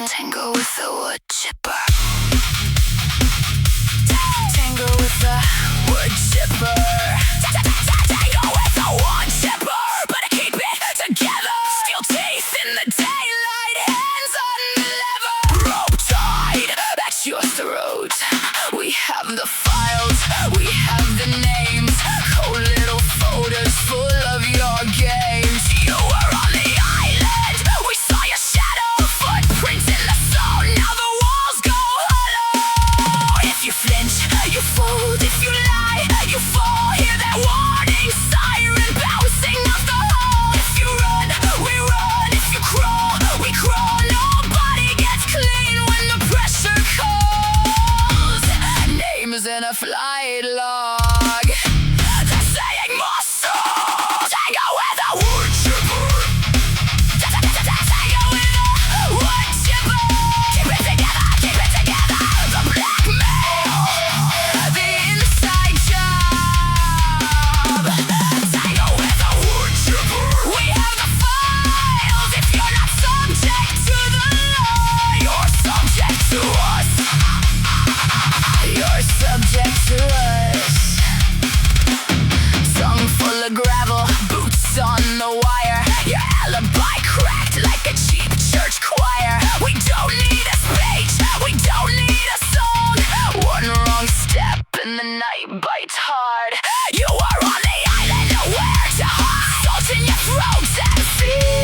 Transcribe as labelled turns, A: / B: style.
A: Tango with a wood chipper. Tango with a wood chipper. Tango with a wood chipper. Better keep it together. Steel teeth in the daylight, hands on the lever. Rope tied at your throat. We have the files, we have the names. Cold little photos full of your games. You were on the island, we saw your shadow. Footprints in the snow, now the walls go hollow. If you flinch, you fold. If you lie, you fall. Hear that warning siren bouncing off the hole. If you run, we run. If you crawl, we crawl. Nobody gets clean when the pressure calls. Names in a flight log. They're saying muscle. Tango with a wood chipper. Tango with a wood chipper. Keep it together, keep it together. The blackmail, the inside job. Tango with a wood chipper. We have the files. If you're not subject to the law, you're subject to us. You're subject to us. Tongue full of gravel, boots on the wire. Your alibi cracked like a cheap church choir. We don't need a speech, we don't need a song. One wrong step and the night bites hard. You are on the island, nowhere to hide. Salt in your throat and fear.